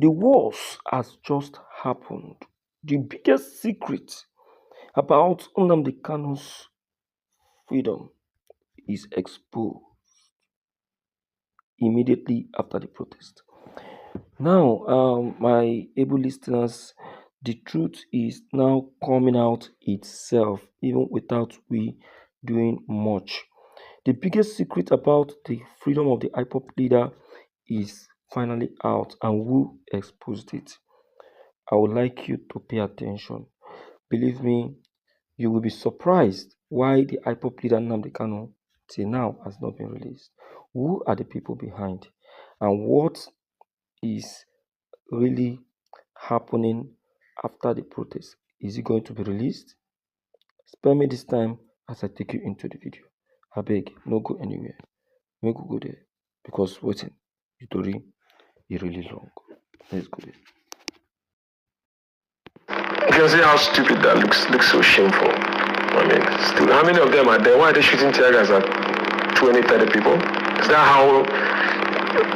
The worst has just happened. The biggest secret about Nnamdi Kanu's freedom is exposed immediately after the protest. Now, my able listeners, the truth is now coming out itself, even without we doing much. The biggest secret about the freedom of the hip hop leader is finally out, and who exposed it? I would like you to pay attention. Believe me, you will be surprised why the hip hop leader Nnamdi Kanu till now has not been released. Who are the people behind? And what is really happening after the protest? Is it going to be released? Spare me this time as I take you into the video. I beg, no go anywhere. Make we go there because waiting, the story is really long. Let's go there. You can see how stupid that looks so shameful. I mean, still, how many of them are there? Why are they shooting tear gas at 20, 30 people? Is that how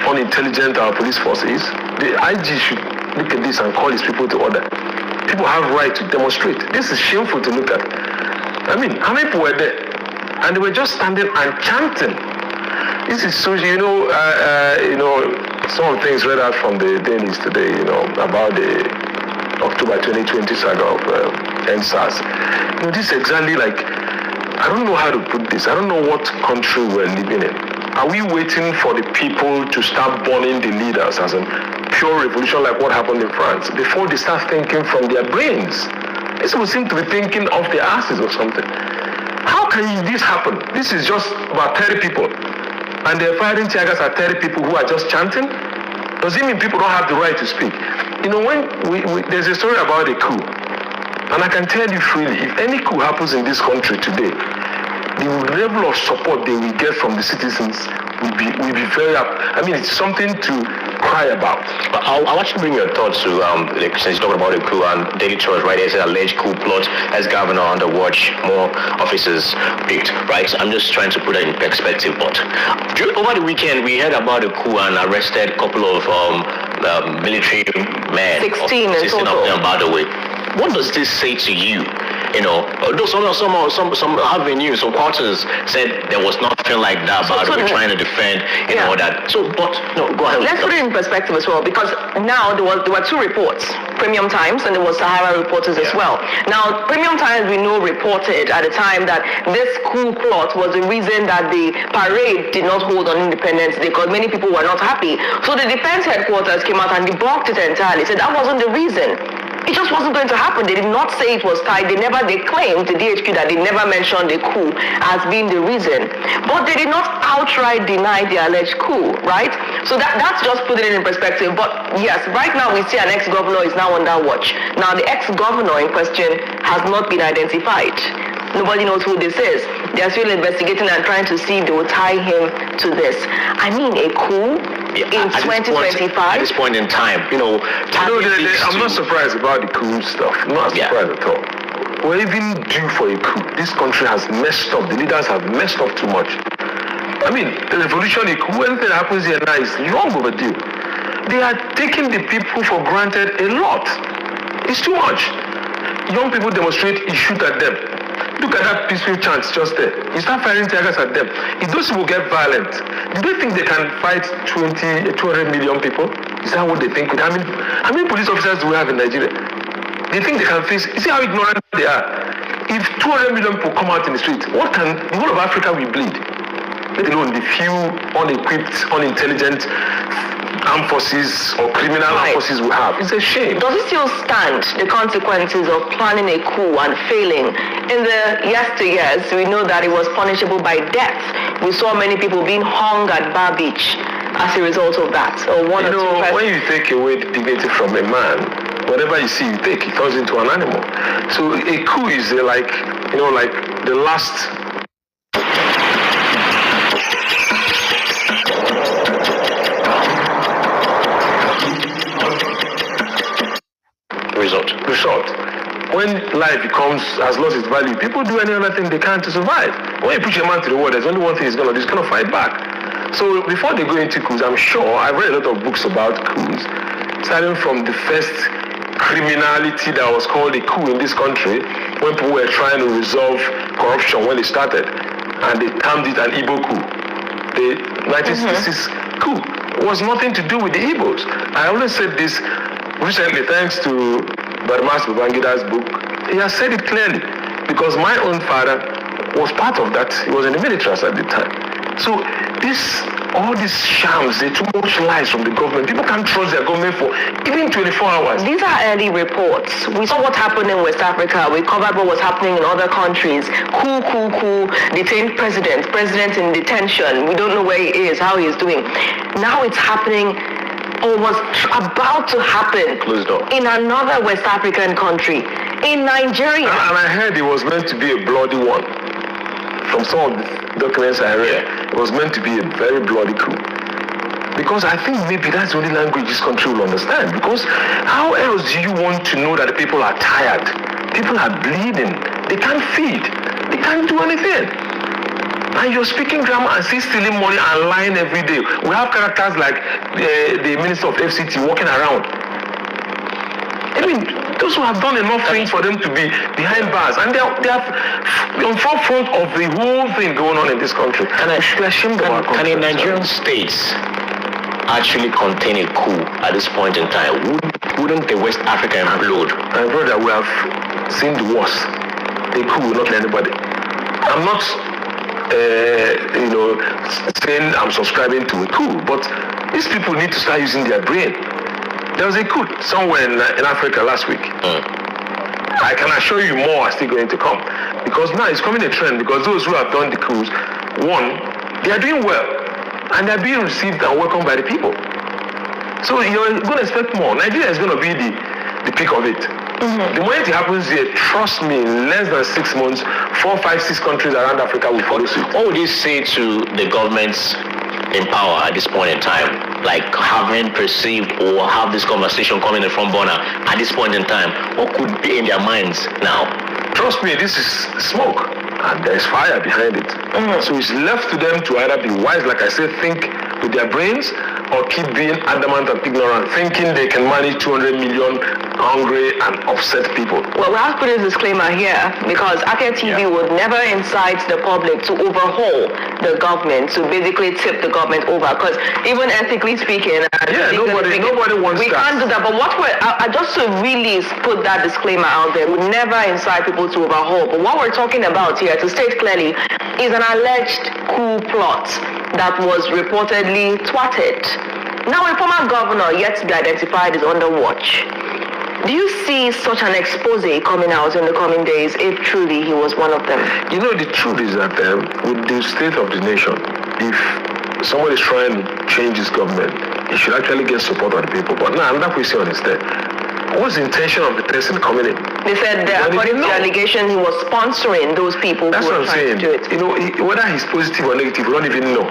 unintelligent our police force is? The IG should look at this and call his people to order. People have right to demonstrate. This is shameful to look at. I mean, how many people were there? And they were just standing and chanting. This is so, some of the things read out from the dailies today, about the October 2020 saga of NSAS. This is exactly like, I don't know how to put this. I don't know what country we're living in. Are we waiting for the people to start burning the leaders as a pure revolution like what happened in France before they start thinking from their brains? These people seem to be thinking off their asses or something. How can this happen? This is just about 30 people. And they're firing tear gas at 30 people who are just chanting? Does it mean people don't have the right to speak? When there's a story about a coup, and I can tell you freely, if any coup happens in this country today, the level of support they will get from the citizens will be very up. I mean, it's something to cry about. I'll actually bring your thoughts to, since you're talking about the coup and Daily Trust, right? There's an alleged coup plot as governor under watch, more officers picked, right? So I'm just trying to put that in perspective. But over the weekend, we heard about the coup and arrested a couple of military men. 16 in total. Of them, by the way. What does this say to you? Although some avenues, some quarters said there was nothing like that, but we're trying to defend all that. So, but no, go ahead. Let's put it in perspective as well, because now there were two reports, Premium Times and there was Sahara Reporters as well. Now, Premium Times, we know, reported at the time that this coup plot was the reason that the parade did not hold on Independence Day, because many people were not happy. So the defense headquarters came out and debunked it entirely, said that wasn't the reason. It just wasn't going to happen. They did not say it was tied. They claimed, the DHQ, that they never mentioned the coup as being the reason. But they did not outright deny the alleged coup, right? So that's just putting it in perspective. But yes, right now we see an ex-governor is now under watch. Now the ex-governor in question has not been identified. Nobody knows who this is. They're still investigating and trying to see if they will tie him to this. I mean, a coup in 2025. At this point in time, I'm not surprised about the coup stuff. I'm not surprised at all. We're even due for a coup. This country has messed up. The leaders have messed up too much. I mean, the revolution, a coup, anything that happens here now is long overdue. They are taking the people for granted a lot. It's too much. Young people demonstrate, you shoot at them. Look at that peaceful chant just there. You start firing tear gas at them. If those people get violent, do they think they can fight 200 million people? Is that what they think? How many police officers do we have in Nigeria? They think they can face, you see how ignorant they are. If 200 million people come out in the street, what can, the whole of Africa will bleed? Let alone the few unequipped, unintelligent armed forces or criminal armed forces we have. It's a shame. Does it still stand, the consequences of planning a coup and failing? In the yesteryears, we know that it was punishable by death. We saw many people being hung at Bar Beach as a result of that. So when you take away the dignity from a man, whatever you see, you take, it turns into an animal. So a coup is like the last result. When life has lost its value, people do any other thing they can to survive. When you push a man to the wall, there's only one thing he's going to do, he's going to fight back. So before they go into coups, I'm sure, I've read a lot of books about coups. It's starting from the first criminality that was called a coup in this country, when people were trying to resolve corruption when they started, and they termed it an Igbo coup. The 1966 coup was nothing to do with the Igbos. I always said this recently, thanks to Barmas Babangida's book. He has said it clearly, because my own father was part of that. He was in the military at the time. So all these shams, they too much lies from the government. People can't trust their government for even 24 hours. These are early reports. We saw what happened in West Africa. We covered what was happening in other countries. Coup, detained president in detention. We don't know where he is, how he is doing. Now it's happening, or was about to happen, Closed door. in another West African country, in Nigeria. And I heard it was meant to be a bloody one. From some of the documents I read, it was meant to be a very bloody coup. Because I think maybe that's the only language this country will understand. Because how else do you want to know that the people are tired? People are bleeding. They can't feed. They can't do anything. And you're speaking grammar and still stealing money and lying every day. We have characters like the Minister of FCT walking around. I mean, those who have done enough things for them to be behind bars, and they are on forefront of the whole thing going on in this country. Can a Nigerian state actually contain a coup at this point in time? Wouldn't the West Africa implode? My brother, we have seen the worst. A coup will not let anybody. I'm not, saying I'm subscribing to a coup, but these people need to start using their brain. There was a coup somewhere in Africa last week. I can assure you more are still going to come. Because now it's coming a trend, because those who have done the coups, one, they are doing well. And they are being received and welcomed by the people. So you're going to expect more. Nigeria is going to be the peak of it. The moment it happens here, trust me, in less than 6 months, 4, 5, 6 countries around Africa will follow suit. What would you say to the governments in power at this point in time? Like having perceived or have this conversation coming in front burner at this point in time, what could be in their minds now? Trust me, this is smoke and there's fire behind it. So it's left to them to either be wise, like I said, think with their brains, or keep being adamant and ignorant, thinking they can manage 200 million hungry and upset people. Well, we have to put a disclaimer here, because Ake TV would never incite the public to overhaul the government, to basically tip the government over, because even ethically speaking, nobody wants we that. can't do that. But what we're just to really put that disclaimer out there, we never incite people to overhaul. But what we're talking about here, to state clearly, is an alleged coup plot that was reportedly twatted. Now, a former governor yet to be identified is under watch. Do you see such an expose coming out in the coming days, if truly he was one of them? You know, the truth is that with the state of the nation, if somebody is trying to change his government, he should actually get support of the people. But now, another question is that, what's the intention of the person coming in? They said that according to the allegation, he was sponsoring those people That's who were what I'm trying saying. to do it. You know, whether he's positive or negative, we don't even know.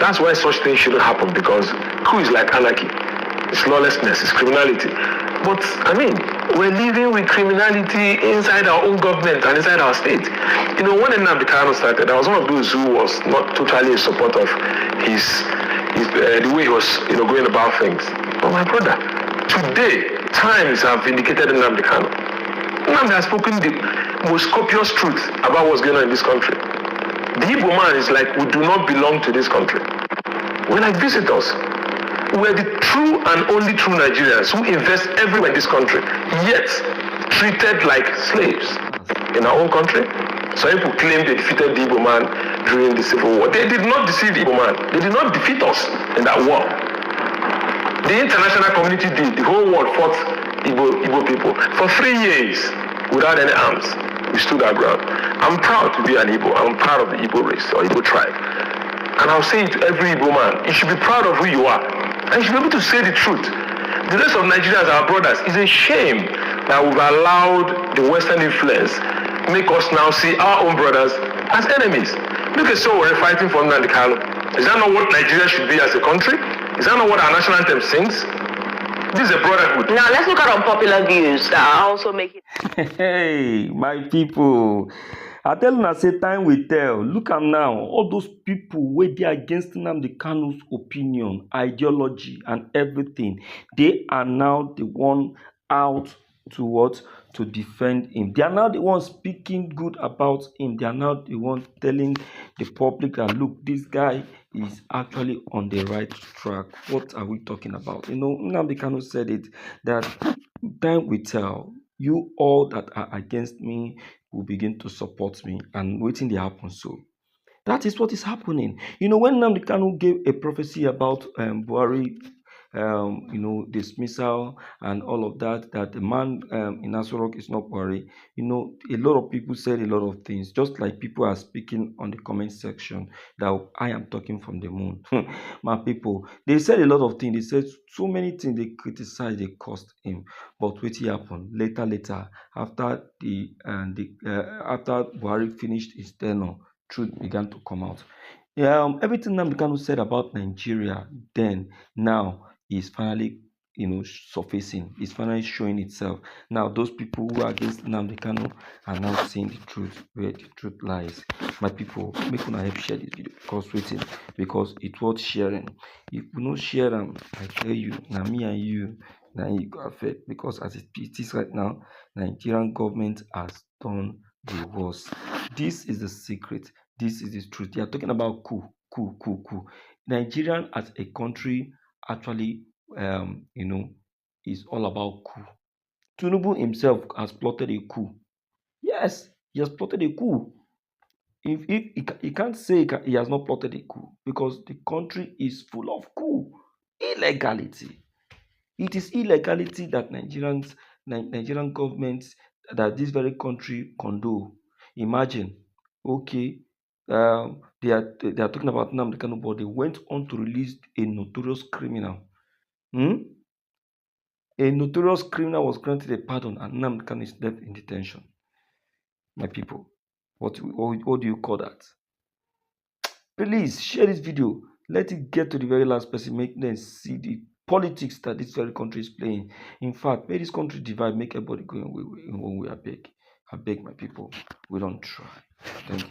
That's why such things shouldn't happen, because coup is like anarchy. It's lawlessness, it's criminality. But, I mean, we're living with criminality inside our own government and inside our state. You know, when Nnamdi started, I was one of those who was not totally in support of the way he was, going about things. But my brother, today, times have vindicated Nnamdi. Nnamdi has spoken the most copious truth about what's going on in this country. The Igbo man is like, we do not belong to this country. We're like visitors. We're the true and only true Nigerians who invest everywhere in this country, yet treated like slaves in our own country. Some people claim they defeated the Igbo man during the Civil War. They did not deceive the Igbo man. They did not defeat us in that war. The international community did. The whole world fought Igbo people. For 3 years, without any arms, we stood our ground. I'm proud to be an Igbo. I'm proud of the Igbo race or Igbo tribe. And I'll say it to every Igbo man, you should be proud of who you are. And you should be able to say the truth. The rest of Nigerians, our brothers, it's a shame that we've allowed the Western influence make us now see our own brothers as enemies. Look at so we're fighting for Nnamdi. Is that not what Nigeria should be as a country? Is that not what our national anthem sings? This is a brotherhood. Now let's look at unpopular views that are also making. Hey, my people. I tell you, I say time will tell. Look am now. All those people wey dey against Nnamdi Kanu's opinion, ideology, and everything, they are now the one out to what? To defend him. They are now the ones speaking good about him. They are now the ones telling the public that look, this guy is actually on the right track. What are we talking about? You know, Nnamdi Kanu said it that time will tell. You all that are against me will begin to support me, and waiting dey happen so. That is what is happening. You know, when Nnamdi Kanu gave a prophecy about Buhari, dismissal and all of that, that the man in Asorok is not Buhari, you know, a lot of people said a lot of things, just like people are speaking on the comment section that I am talking from the moon. My people, they said a lot of things. They said so many things. They criticized, they cursed him. But what happened later, after after Buhari finished his tenure, truth began to come out. Everything Nnamdi Kanu said about Nigeria then, now is finally, surfacing. It's finally showing itself. Now, those people who are against Nnamdi Kanu are now seeing the truth, where the truth lies. My people, make una help share this video because it's worth sharing. If you don't share them, I tell you, now me and you, now you go affect, because as it is right now, Nigerian government has done the worst. This is the secret. This is the truth. They are talking about coup. Nigerian as a country actually, is all about coup. Tinubu himself has plotted a coup. Yes, he has plotted a coup. If he can't say he has not plotted a coup, because the country is full of coup, illegality. It is illegality that Nigerian government, that this very country condone. Imagine, okay, they are talking about Nnamdi Kanu, but they went on to release a notorious criminal. A notorious criminal was granted a pardon, and Nnamdi Kanu is left in detention. My people, what do you call that? Please share this video. Let it get to the very last person. Make them see the politics that this very country is playing. In fact, make this country divide, make everybody go in one way. I beg my people. We don't try. Thank you.